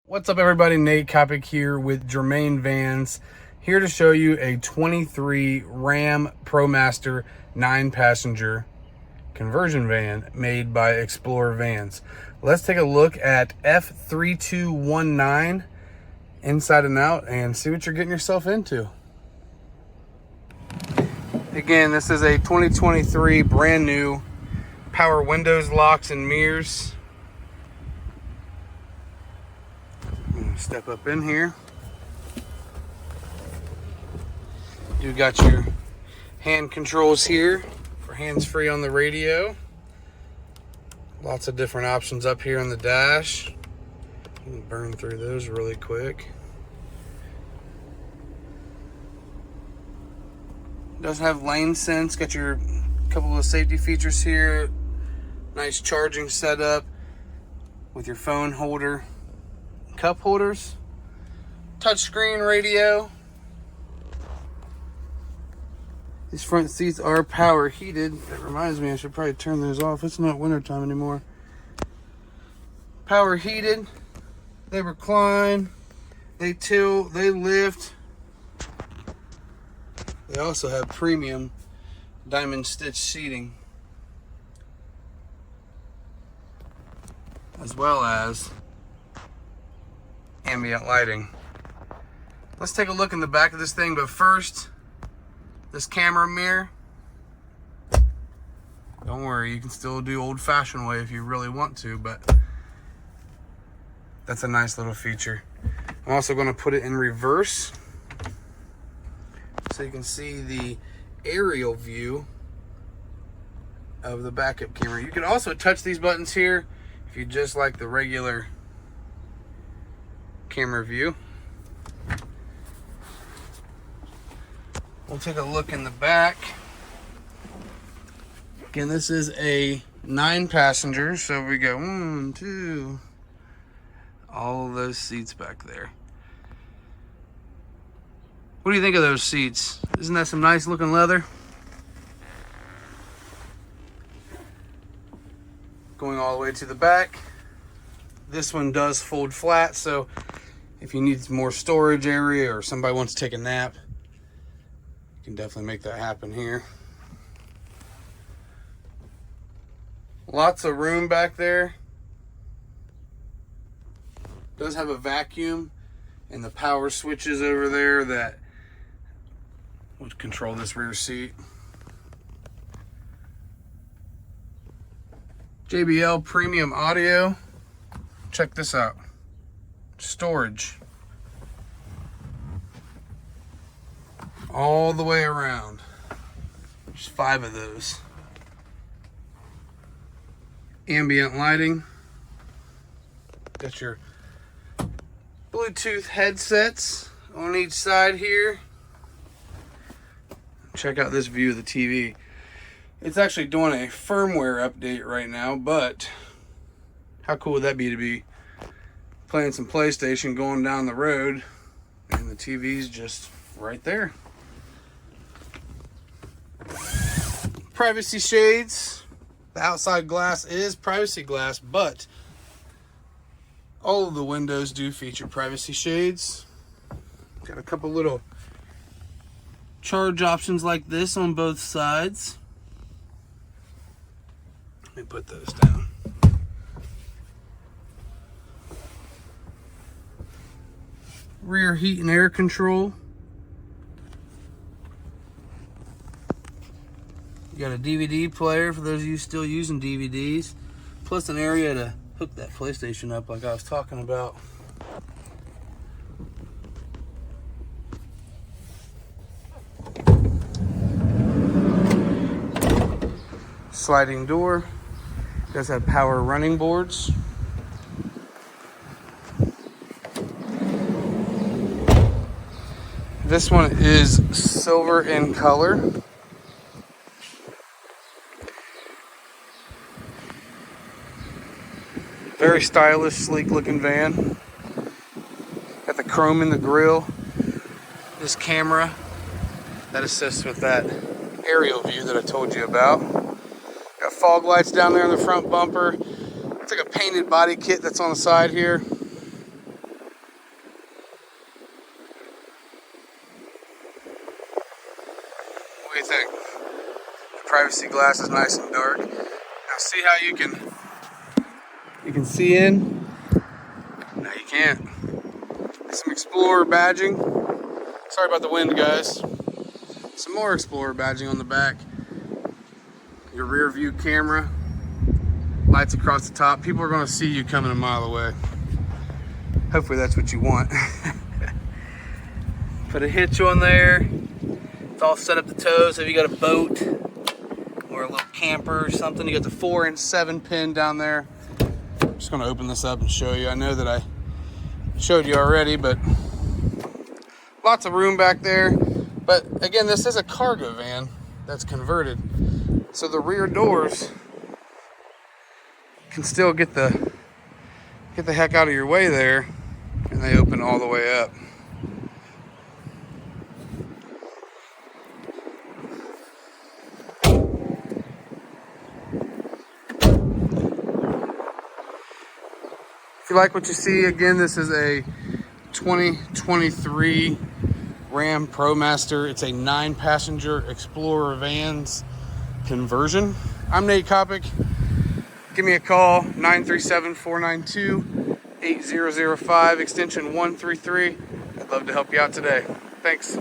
What's up everybody, Nate Kopic here with Germain Vans, here to show you a 23 Ram Promaster 9-passenger conversion van made by Explorer Vans. Let's take a look at F3219 inside and out and see what you're getting yourself into. Again, this is a 2023 brand new power windows, locks, and mirrors. Step up in here. You got your hand controls here for hands-free on the radio. Lots of different options up here on the dash. You can burn through those really quick. It does have lane sense. Got your couple of safety features here. Nice charging setup with your phone holder. Cup holders, touchscreen radio. These front seats are power heated. That reminds me, I should probably turn those off. It's not wintertime anymore. Power heated. They recline. They tilt. They lift. They also have premium diamond stitch seating, as well as ambient lighting. Let's take a look in the back of this thing, but first, this camera mirror. Don't worry, you can still do old-fashioned way if you really want to, but that's a nice little feature. I'm also going to put it in reverse so you can see the aerial view of the backup camera. You can also touch these buttons here if you just like the regular camera view. We'll take a look in the back. Again, this is a 9-passenger, so we got 1, 2, all of those seats back there. What do you think of those seats? Isn't that some nice looking leather? Going all the way to the back. This one does fold flat, so if you need more storage area or somebody wants to take a nap, you can definitely make that happen here. Lots of room back there. Does have a vacuum and the power switches over there that would control this rear seat. JBL premium audio. Check this out. Storage all the way around. There's 5 of those. Ambient lighting. Got your Bluetooth headsets on each side here. Check out this view of the TV. It's actually doing a firmware update right now, but how cool would that be to be playing some PlayStation going down the road and the TV's just right there. Privacy shades. The outside glass is privacy glass, but all of the windows do feature privacy shades. Got a couple little charge options like this on both sides. Let me put those down. Rear heat and air control. You got a DVD player for those of you still using DVDs, plus an area to hook that PlayStation up like I was talking about. Sliding door. Does have power running boards. This one is silver in color. Very stylish, sleek looking van. Got the chrome in the grille. This camera that assists with that aerial view that I told you about. Got fog lights down there in the front bumper. It's like a painted body kit that's on the side here. privacy glass is nice and dark. Now see how you can see in? No, you can't. Some Explorer badging. Sorry about the wind, guys. Some more Explorer badging on the back. Your rear view camera. Lights across the top. People are going to see you coming a mile away. Hopefully that's what you want. Put a hitch on there. It's all set up to tow, so if you got a boat or a little camper or something, you got the 4-inch 7-pin down there. I'm just going to open this up and show you. I know that I showed you already, but lots of room back there. But again, this is a cargo van that's converted, so the rear doors can still get the heck out of your way there, and they open all the way up. If you like what you see, again, this is a 2023 Ram Promaster. It's a 9-passenger Explorer vans conversion. I'm Nate Kopic. Give me a call, 937-492-8005, extension 133. I'd love to help you out today. Thanks.